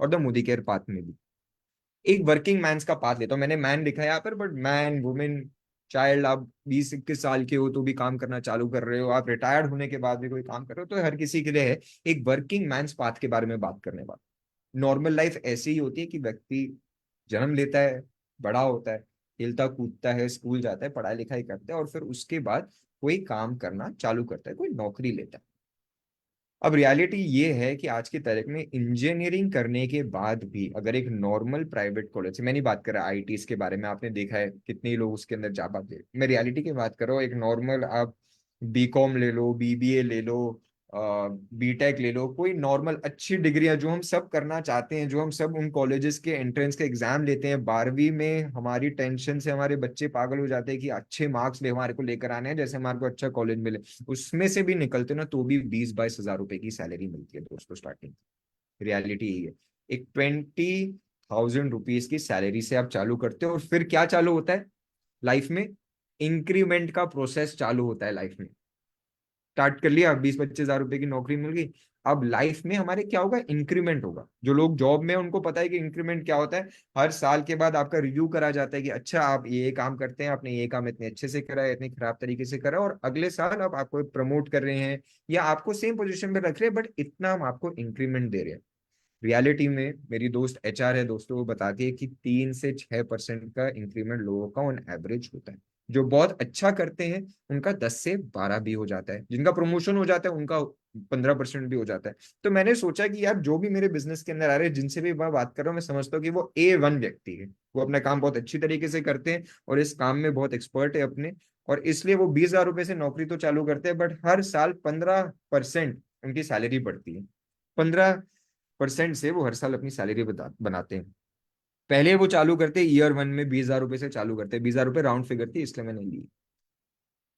और the Modi care path में भी। एक वर्किंग मैंस का पाथ लेता हूँ, मैंने मैन लिखा है यहाँ पर, बट मैन वुमेन चाइल्ड, आप 20-21 साल के हो तो भी काम करना चालू कर रहे हो, आप रिटायर्ड होने के बाद भी कोई काम कर रहे हो, तो हर किसी के लिए है। एक वर्किंग मैंस पाथ के बारे में बात करने वाला। नॉर्मल लाइफ ऐसी ही होती है कि व्यक्ति जन्म लेता है, बड़ा होता है, खेलता कूदता है, स्कूल जाता है, पढ़ाई लिखाई करता है, और फिर उसके बाद कोई काम करना चालू करता है, कोई नौकरी लेता है। अब रियलिटी ये है कि आज की तारीख में इंजीनियरिंग करने के बाद भी अगर एक नॉर्मल प्राइवेट कॉलेज से, मैं नहीं बात कर रहा आईटीज के बारे में, आपने देखा है कितने लोग उसके अंदर जा पाते हैं, मैं रियलिटी की बात कर रहा हूँ। एक नॉर्मल आप बीकॉम ले लो, बीबीए ले लो, बीटेक ले लो, कोई नॉर्मल अच्छी डिग्रियां जो हम सब करना चाहते हैं, जो हम सब उन कॉलेजेस के एंट्रेंस के एग्जाम लेते हैं, 12वीं में हमारी टेंशन से हमारे बच्चे पागल हो जाते हैं कि अच्छे मार्क्स ले हमारे को लेकर आने हैं, जैसे हमारे को अच्छा कॉलेज मिले, उसमें से भी निकलते ना तो भी 20-22 हजार रुपए की सैलरी मिलती है दोस्तों स्टार्टिंग। रियलिटी यही है। एक 20,000 रुपीज की सैलरी से आप चालू करते हो, और फिर क्या चालू होता है लाइफ में? इंक्रीमेंट का प्रोसेस चालू होता है लाइफ में। स्टार्ट कर लिया, 20-25 हजार रुपए की नौकरी मिल गई। अब लाइफ में हमारे क्या होगा? इंक्रीमेंट होगा। जो लोग जॉब में हैं, उनको पता है कि इंक्रीमेंट क्या होता है। हर साल के बाद आपका रिव्यू करा जाता है कि अच्छा आप ये काम करते हैं, आपने ये काम इतने अच्छे से करा है, इतनी खराब तरीके से करा, और अगले साल अब आपको प्रमोट कर रहे हैं या आपको सेम पोजीशन पे रख रहे हैं, बट इतना हम आपको इंक्रीमेंट दे रहे हैं। रियलिटी में मेरी दोस्त एचआर है दोस्तों, वो बताती है कि 3 से 6% का इंक्रीमेंट लोगों का ऑन एवरेज होता है। जो बहुत अच्छा करते हैं उनका 10 से 12 भी हो जाता है, जिनका प्रमोशन हो जाता है उनका 15% भी हो जाता है। तो मैंने सोचा कि यार जो भी मेरे बिजनेस के अंदर आ रहे हैं, जिनसे भी मैं बात कर रहा हूँ, मैं समझता हूँ कि वो A1 व्यक्ति है, वो अपना काम बहुत अच्छी तरीके से करते हैं और इस काम में बहुत एक्सपर्ट है अपने, और इसलिए वो 20 हजार रुपए से नौकरी तो चालू करते हैं, बट हर साल 15% उनकी सैलरी बढ़ती है। 15% से वो हर साल अपनी सैलरी बनाते हैं। पहले वो चालू करते ईयर 1 में 20 हजार रुपए से चालू करते हैं, 20 हजार रुपए राउंड फिगर थी इसलिए मैंने ली।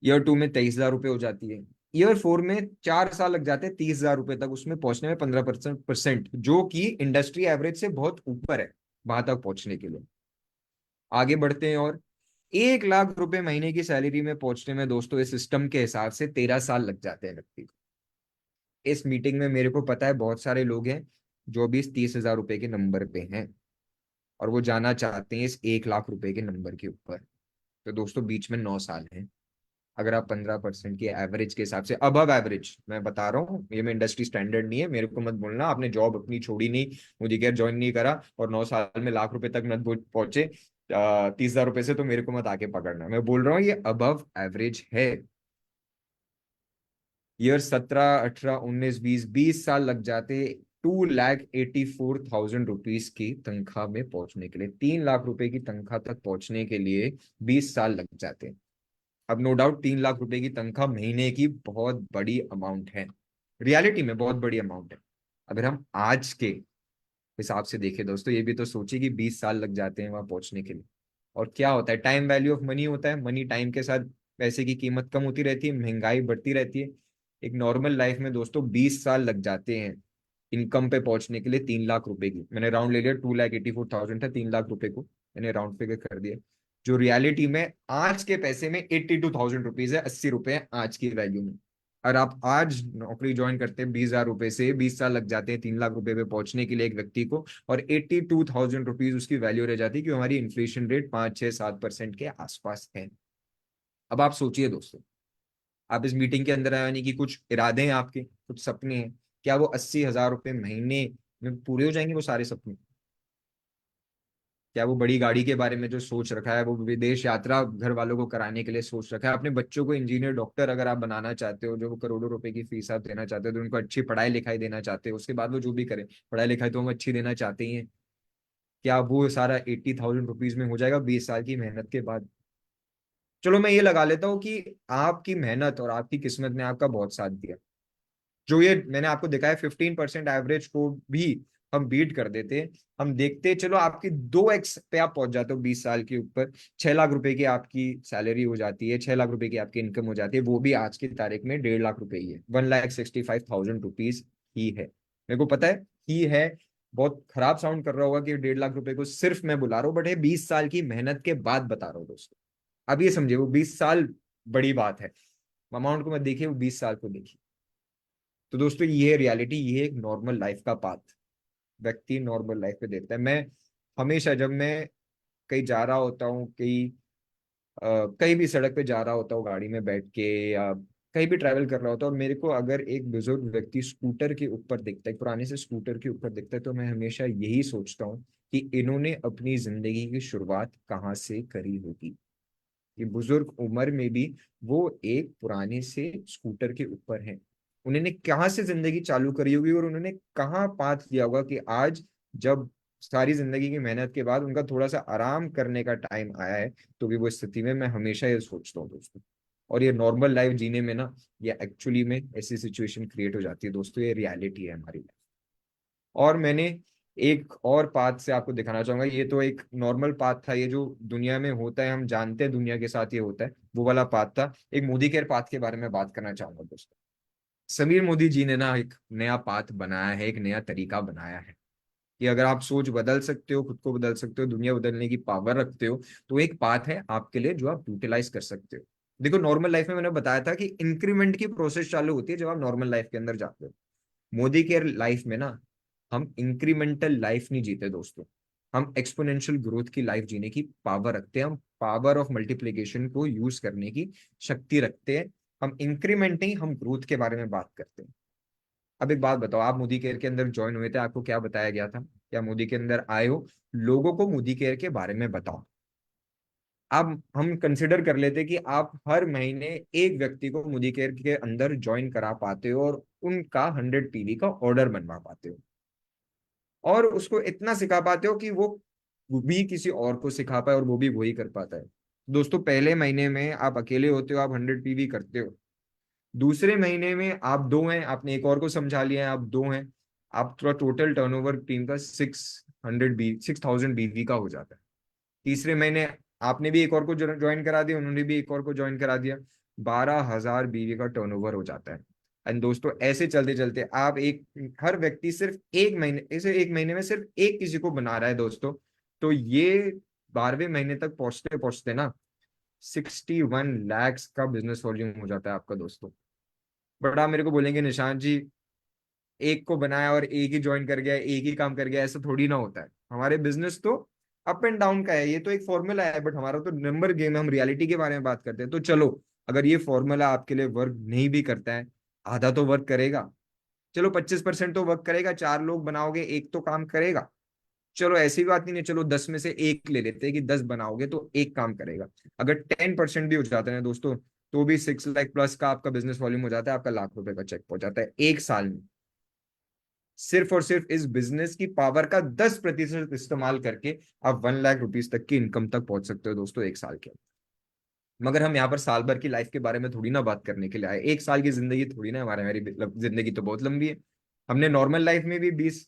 ईयर 2 में 23 हजार रुपए हो जाती है। ईयर 4 में 4 साल लग जाते हैं 30 हजार रुपए तक उसमें पहुंचने में, 15%, जो कि इंडस्ट्री एवरेज से बहुत ऊपर है वहां तक पहुंचने के लिए। आगे बढ़ते हैं, और 1 लाख रुपए महीने की सैलरी में पहुंचने में दोस्तों इस सिस्टम के हिसाब से 13 साल लग जाते हैं व्यक्ति को। इस मीटिंग में मेरे को पता है बहुत सारे लोग हैं जो भी इस 30 हजार रुपए के नंबर पे हैं, और वो जाना चाहते हैं इस 1 लाख रुपए के नंबर के ऊपर। तो दोस्तों बीच में 9 साल हैं। अगर आप 15% की एवरेज के हिसाब से, अबव एवरेज मैं बता रहा हूँ, ये में इंडस्ट्री स्टैंडर्ड नहीं है, मेरे को मत बोलना आपने जॉब अपनी छोड़ी नहीं, मुझे केयर ज्वाइन नहीं करा और 9 साल में लाख रुपए तक मत पहुंचे 30 हजार रुपए से, तो मेरे को मत आके पकड़ना। मैं बोल रहा हूँ ये अबव एवरेज है। ईयर 17, 18, 19, 20, 20 साल लग जाते 2,84,000 रुपीज की तनख्वाह में पहुंचने के लिए, 3 लाख रुपए की तनख्वाह तक पहुंचने के लिए 20 साल लग जाते हैं। अब नो डाउट 3 लाख रुपए की तनख्वाह महीने की बहुत बड़ी अमाउंट है, रियलिटी में बहुत बड़ी अमाउंट है। अगर हम आज के हिसाब से देखें दोस्तों, ये भी तो सोचिए कि 20 साल लग जाते हैं वहां पहुंचने के लिए। और क्या होता है? टाइम वैल्यू ऑफ मनी होता है, मनी टाइम के साथ पैसे की कीमत कम होती रहती है, महंगाई बढ़ती रहती है। एक नॉर्मल लाइफ में दोस्तों 20 साल लग जाते हैं इनकम पे पहुंचने के लिए 3 लाख रुपए की। मैंने राउंड ले लिया, 2,84,000 था, 3 लाख रुपए को मैंने राउंड फिगर कर दिया। जो रियलिटी में आज के पैसे में 82,000 रुपीज है, 80 रुपए है आज की वैल्यू में। और आप आज नौकरी ज्वाइन करते हैं 20 हजार रुपए से, 20 साल लग जाते हैं 3 लाख रुपए पे पहुंचने के लिए एक व्यक्ति को, और 82,000 रुपीज उसकी वैल्यू रह जाती है, क्योंकि हमारी इन्फ्लेशन रेट 5, 6, 7% के आसपास है। अब आप सोचिए दोस्तों, आप इस मीटिंग के अंदर आए, यानी कि कुछ इरादे हैं आपके, कुछ सपने हैं, क्या वो 80 हजार रुपए महीने में पूरे हो जाएंगे वो सारे सपने? क्या वो बड़ी गाड़ी के बारे में जो सोच रखा है, वो विदेश यात्रा घर वालों को कराने के लिए सोच रखा है, अपने बच्चों को इंजीनियर डॉक्टर अगर आप बनाना चाहते हो, जो वो करोड़ों रुपए की फीस आप देना चाहते हो, तो उनको अच्छी पढ़ाई लिखाई देना चाहते हो, उसके बाद वो जो भी करें, पढ़ाई लिखाई तो हम अच्छी देना चाहते ही हैं, क्या वो सारा 80,000 रुपीज में हो जाएगा 20 साल की मेहनत के बाद? चलो मैं ये लगा लेता हूँ कि आपकी मेहनत और आपकी किस्मत ने आपका बहुत साथ दिया। जो ये मैंने आपको दिखाया 15% एवरेज को भी हम बीट कर देते हैं, हम देखते चलो आपकी 2x पे आप पहुंच जाते हो 20 साल के ऊपर, 6 लाख रुपए की आपकी सैलरी हो जाती है, 6 लाख रुपए की आपकी इनकम हो जाती है, वो भी आज की तारीख में 1.5 लाख रुपए ही है, 1,65,000 रुपीज ही है। मेरे को पता है ही है, बहुत खराब साउंड कर रहा होगा कि 1.5 लाख रुपए को सिर्फ मैं बुला रहा हूँ, बट ये 20 साल की मेहनत के बाद बता रहा हूँ दोस्तों। अब ये समझिए, वो 20 साल बड़ी बात है, अमाउंट को मत देखिए, वो 20 साल को देखिए। तो दोस्तों ये है रियलिटी, ये है एक नॉर्मल लाइफ का पाथ। व्यक्ति नॉर्मल लाइफ में देखता है। मैं हमेशा जब मैं कहीं जा रहा होता हूँ, कहीं भी सड़क पे जा रहा होता हूँ गाड़ी में बैठ के, या कहीं भी ट्रैवल कर रहा होता हूँ, और मेरे को अगर एक बुजुर्ग व्यक्ति स्कूटर के ऊपर दिखता है, पुराने से स्कूटर के ऊपर दिखता है, तो मैं हमेशा यही सोचता हूँ कि इन्होंने अपनी जिंदगी की शुरुआत कहाँ से करी होगी। कि बुजुर्ग उम्र में भी वो एक पुराने से स्कूटर के ऊपर हैं, उन्होंने कहाँ से जिंदगी चालू करी होगी, और उन्होंने कहाँ पाथ लिया होगा कि आज जब सारी जिंदगी की मेहनत के बाद उनका थोड़ा सा आराम करने का टाइम आया है, तो भी वो स्थिति में। मैं हमेशा ये सोचता हूँ दोस्तों। और ये नॉर्मल लाइफ जीने में ना, ये एक्चुअली में ऐसी सिचुएशन क्रिएट हो जाती है दोस्तों, ये रियलिटी है हमारी। और मैंने एक और पाथ से आपको दिखाना चाहूंगा, ये तो एक नॉर्मल पाथ था, ये जो दुनिया में होता है, हम जानते हैं दुनिया के साथ ये होता है, वो वाला पाथ था। एक मोदी केयर पाथ के बारे में बात करना चाहूंगा दोस्तों। समीर मोदी जी ने ना एक नया पाथ बनाया है, एक नया तरीका बनाया है कि अगर आप सोच बदल सकते हो, खुद को बदल सकते हो, दुनिया बदलने की पावर रखते हो, तो एक पाथ है आपके लिए जो आप यूटिलाइज कर सकते हो। देखो, नॉर्मल लाइफ में मैंने बताया था कि इंक्रीमेंट की प्रोसेस चालू होती है जब आप नॉर्मल लाइफ के अंदर जाते हो। मोदी केयर लाइफ में ना, हम इंक्रीमेंटल लाइफ नहीं जीते दोस्तों, हम एक्सपोनेंशियल ग्रोथ की लाइफ जीने की पावर रखते हैं, हम पावर ऑफ मल्टीप्लिकेशन को यूज करने की शक्ति रखते हैं। हम इंक्रीमेंट नहीं, हम ग्रोथ के बारे में बात करते हैं। अब एक बात बताओ, आप मोदी केयर के अंदर ज्वाइन हुए थे, आपको क्या बताया गया था? क्या मोदी के अंदर आए हो, लोगों को मोदी केयर के बारे में बताओ। अब हम कंसिडर कर लेते कि आप हर महीने एक व्यक्ति को मोदी केयर के अंदर ज्वाइन करा पाते हो, और उनका 100 PV का ऑर्डर बनवा पाते हो, और उसको इतना सिखा पाते हो कि वो भी किसी और को सिखा पाए, और वो भी वही कर पाता है। दोस्तों, पहले महीने में आप अकेले होते हो, आप 100 PV करते हो। दूसरे महीने में आप दो हैं, आपने एक और को समझा लिया है, आप दो हैं, आप थोड़ा टोटल टर्नओवर टीम का 6000 BV का हो जाता है। तीसरे महीने आपने भी एक और को ज्वाइन करा दिया, उन्होंने भी एक और को ज्वाइन करा दिया, 12,000 BV का टर्नओवर हो जाता है। एंड दोस्तों, ऐसे चलते चलते आप एक, हर व्यक्ति सिर्फ एक महीने, ऐसे एक महीने में सिर्फ एक किसी को बना रहा है दोस्तों, तो ये 12वें महीने तक पहुंचते पहुंचते ना 61 lakhs का बिजनेस वॉल्यूम हो जाता है आपका दोस्तों। बट आप मेरे को बोलेंगे निशांत जी, एक को बनाया और एक ही ज्वाइन कर गया, एक ही काम कर गया, ऐसा थोड़ी ना होता है। हमारे बिजनेस तो अप एंड डाउन का है, ये तो एक फॉर्मूला है, बट हमारा तो नंबर गेम है, हम रियलिटी के बारे में बात करते हैं। तो चलो, अगर ये फॉर्मूला आपके लिए वर्क नहीं भी करता है, आधा तो वर्क करेगा। चलो 25% तो वर्क करेगा, चार लोग बनाओगे, एक तो काम करेगा। चलो ऐसी बात नहीं है, चलो 10 में से एक ले लेते हैं कि 10 बनाओगे तो एक काम करेगा। अगर 10% भी हो जाते हैं दोस्तों, तो भी 6 लाख प्लस का आपका बिजनेस वॉल्यूम हो जाता है, आपका लाख रुपए का चेक पहुंच जाता है एक साल में। सिर्फ और सिर्फ इस बिजनेस की पावर का 10% इस्तेमाल करके आप 1 लाख रुपीज तक की इनकम तक पहुंच सकते हो दोस्तों, एक साल के अंदर। मगर हम यहाँ पर साल भर की लाइफ के बारे में थोड़ी ना बात करने के लिए आए, एक साल की जिंदगी थोड़ी ना हमारे, हमारी जिंदगी तो बहुत लंबी है। हमने नॉर्मल लाइफ में भी 20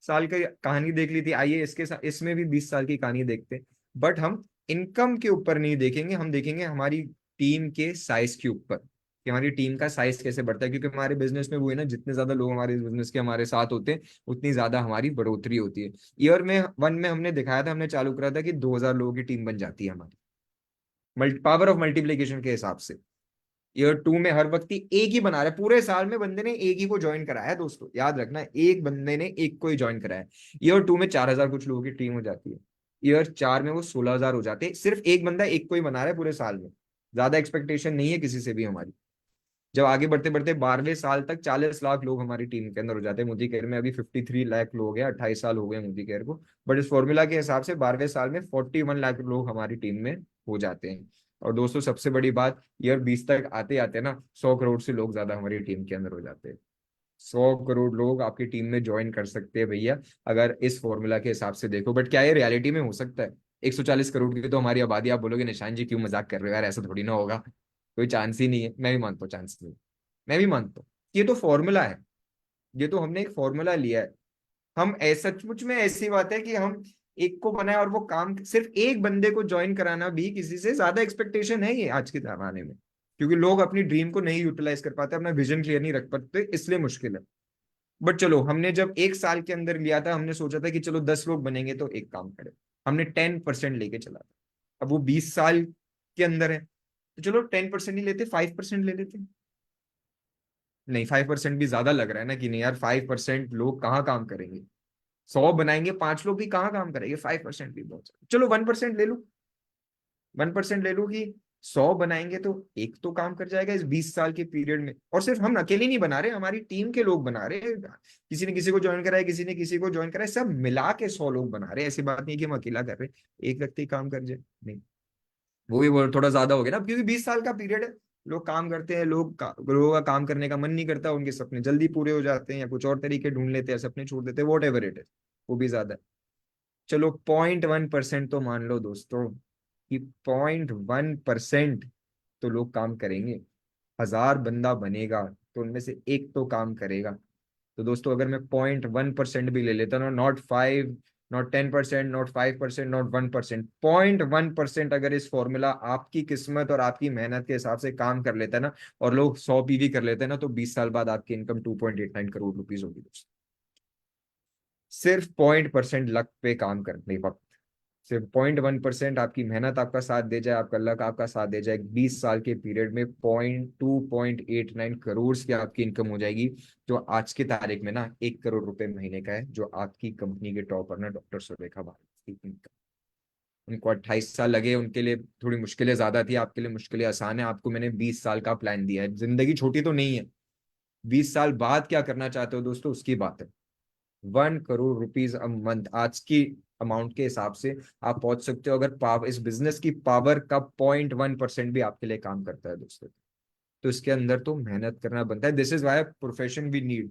साल की कहानी देख ली थी, आइए इसके साथ इसमें भी 20 साल की कहानी देखते हैं। बट हम इनकम के ऊपर नहीं देखेंगे, हम देखेंगे हमारी टीम के साइज के ऊपर, कि हमारी टीम का साइज कैसे बढ़ता है। क्योंकि हमारे बिजनेस में वो है ना, जितने ज्यादा लोग हमारे बिजनेस के हमारे साथ होते हैं, उतनी ज्यादा हमारी बढ़ोतरी होती है। ईयर में वन में हमने दिखाया था, हमने चालू करा था कि 2000 लोगों की टीम बन जाती है हमारी, पावर ऑफ मल्टीप्लीकेशन के हिसाब से। ईयर 2 में हर व्यक्ति एक ही बना रहा है, पूरे साल में बंदे ने एक ही को ज्वाइन कराया है दोस्तों, याद रखना, एक बंदे ने एक को ही ज्वाइन कराया है। ईयर 2 में 4000 कुछ लोगों की टीम हो जाती है। ईयर 4 में वो 16,000 हो जाते हैं, सिर्फ एक बंदा एक को ही बना रहा है पूरे साल में। ज्यादा एक्सपेक्टेशन नहीं है किसी से भी हमारी। जब आगे बढ़ते बढ़ते 12वें साल तक 40 लाख लोग हमारी टीम के अंदर हो जाते हैं। मोदी केयर में अभी 53 लाख लोग हैं, 28 साल हो गए मोदी केयर को। बट इस फॉर्मूला के हिसाब से 12वें साल में 41 लाख लोग हमारी टीम में हो जाते हैं। और दोस्तों, सबसे बड़ी बात, ईयर 20 तक आते आते ना 100 करोड़ से लोग ज्यादा हमारी टीम के अंदर हो जाते हैं। 100 करोड़ लोग आपकी टीम में ज्वाइन कर सकते हैं भैया, अगर इस फॉर्मूला के हिसाब से देखो। बट क्या ये रियलिटी में हो सकता है? 140 करोड़ की तो हमारी आबादी, आप बोलोगे निशान जी क्यों मजाक कर रहे हो यार, ऐसा थोड़ी ना होगा, कोई चांस ही नहीं है। मैं भी मानता हूँ चांस नहीं, मैं भी मानता हूँ। ये तो फॉर्मूला है, ये तो हमने एक फॉर्मूला लिया है। हम ऐसा, सचमुच में ऐसी बात है कि हम एक को बनाए, और वो काम सिर्फ एक बंदे को ज्वाइन कराना भी किसी से ज्यादा एक्सपेक्टेशन है ये आज के जमाने में। क्योंकि लोग अपनी ड्रीम को नहीं यूटिलाइज कर पाते, अपना विजन क्लियर नहीं रख पाते, इसलिए मुश्किल है। बट चलो, हमने जब एक साल के अंदर लिया था, हमने सोचा था कि चलो 10 लोग बनेंगे तो एक काम करें। हमने 10% लेके चला था। अब वो 20 साल के अंदर है, तो चलो 10% ही लेते, 5% ले लेते। नहीं, 5% भी ज्यादा लग रहा है ना, कि नहीं यार, 5% लोग कहाँ काम करेंगे। 100 बनाएंगे, 5 लोग भी कहाँ काम करेंगे, 5% भी बहुत, चलो 1% ले लो, 1% ले लो कि 100 बनाएंगे तो एक तो काम कर जाएगा इस 20 साल के पीरियड में। और सिर्फ हम अकेले नहीं बना रहे, हमारी टीम के लोग बना रहे हैं, किसी ने किसी को ज्वाइन करा है, किसी ने किसी को ज्वाइन करा है, सब मिला के 100 लोग बना रहे हैं। ऐसी बात नहीं कि हम अकेला कर रहे हैं, एक व्यक्ति काम कर जाए, नहीं, वो थोड़ा ज्यादा हो गया ना, क्योंकि 20 साल का पीरियड है। लोग काम करते हैं, लोगों का काम करने का मन नहीं करता, उनके सपने जल्दी पूरे हो जाते हैं या कुछ और तरीके ढूंढ लेते हैं, सपने छोड़ देते हैं, वॉट एवर इट है, वो भी ज्यादा है। चलो 0.1% तो मान लो दोस्तों कि 0.1% तो लोग काम करेंगे। 1000 बंदा बनेगा तो उनमें से एक तो काम करेगा। तो दोस्तों अगर मैं 0.1% भी ले लेता ना, नॉट 5, नॉट 10%, नॉट 5%, नॉट 1%, 0.1% अगर इस फॉर्मूला आपकी किस्मत और आपकी मेहनत के हिसाब से काम कर लेता है ना, और लोग 100 PV कर लेते हैं ना, तो 20 साल बाद आपकी इनकम 2.89 करोड़ रुपीज होगी दोस्तों। सिर्फ 0.1% लक पे काम करने वक्त, सिर्फ 0.1% आपकी मेहनत आपका साथ दे जाए, आपका लक आपका साथ दे जाए, 20 साल के पीरियड में 2.89 करोड़ की आपकी इनकम हो जाएगी। जो आज की तारीख में ना 1 करोड़ रुपए महीने का है, जो आपकी कंपनी के टॉपर ना डॉक्टर सुरेखा भारती की इनकम। उनको 28 साल लगे, उनके लिए थोड़ी मुश्किलें ज्यादा थी, आपके लिए मुश्किलें आसान है। आपको मैंने 20 साल का प्लान दिया है, जिंदगी छोटी तो नहीं है। 20 साल बाद क्या करना चाहते हो दोस्तों, उसकी बात है। 1 करोड़ रुपीज अ मंथ आज की अमाउंट के हिसाब से आप पहुंच सकते हो, अगर पावर, इस बिजनेस की पावर का 0.1% भी आपके लिए काम करता है दोस्तों। तो इसके अंदर तो मेहनत करना बनता है, this is why profession we need.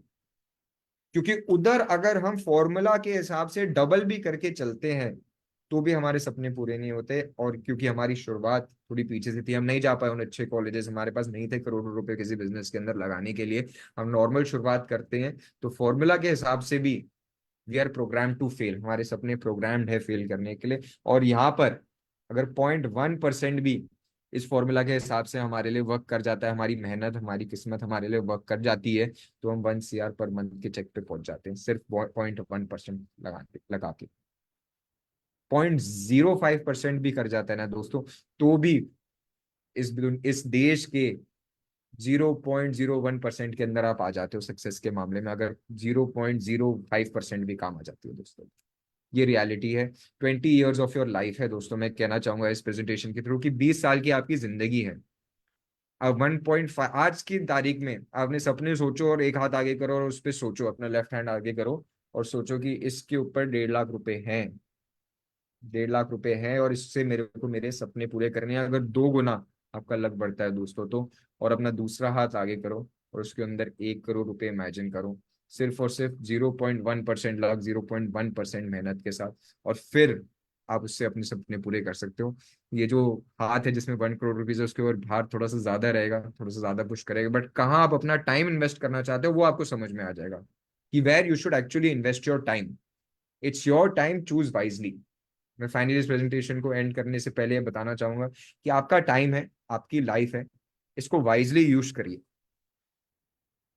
क्योंकि उधर अगर हम फॉर्मूला के हिसाब से डबल भी करके चलते हैं तो भी हमारे सपने पूरे नहीं होते। और क्योंकि हमारी शुरुआत थोड़ी पीछे से थी, हम नहीं जा पाए उन अच्छे कॉलेजेस, हमारे पास नहीं थे करोड़ों रुपए किसी बिजनेस के अंदर लगाने के लिए, हम नॉर्मल शुरुआत करते हैं। तो फॉर्मूला के हिसाब से भी we are program to fail, हमारे सपने प्रोग्राम्ड है फेल करने के लिए। और यहाँ पर अगर 0.1% भी इस फॉर्मूला के हिसाब से हमारे लिए वर्क कर जाता है, हमारी मेहनत हमारी किस्मत हमारे लिए वर्क कर जाती है, तो हम 1 CR पर मंथ के चेक पे पहुंच जाते हैं, सिर्फ 0.1% लगा के। 0.05% भी कर जाता है ना दोस्तों, तो भी इस देश के 0.01% के अंदर आप आ जाते हो सक्सेस के मामले में, अगर 0.05% भी काम आ जाती है दोस्तों। ये रियलिटी है, 20 years ऑफ योर लाइफ है दोस्तों। मैं कहना चाहूंगा इस प्रेजेंटेशन के थ्रू कि 20 साल की आपकी जिंदगी है। अब 1.5 आज की तारीख में आपने सपने सोचो, और एक हाथ आगे करो और उस पर सोचो, अपना लेफ्ट हैंड आगे करो और सोचो कि इसके ऊपर 1.5 लाख रुपए हैं, 1.5 लाख रुपए हैं, और इससे मेरे को मेरे सपने पूरे करने हैं। अगर 2 गुना आपका लक बढ़ता है दोस्तों तो, और अपना दूसरा हाथ आगे करो और उसके अंदर 1 करोड़ रुपए इमेजिन करो, सिर्फ और सिर्फ 0.1% लक, 0.1% मेहनत के साथ, और फिर आप उससे अपने सपने पूरे कर सकते हो। ये जो हाथ है जिसमें 1 करोड़ रुपीज है, उसके ऊपर भार थोड़ा सा ज्यादा रहेगा, थोड़ा सा ज्यादा पुश करेगा, बट कहाँ आप अपना टाइम इन्वेस्ट करना चाहते हो वो आपको समझ में आ जाएगा कि where you should actually invest your time. It's your time, choose wisely. मैं फाइनली इस प्रेजेंटेशन को एंड करने से पहले ये बताना चाहूंगा कि आपका टाइम है, आपकी लाइफ है, इसको वाइजली यूज करिए।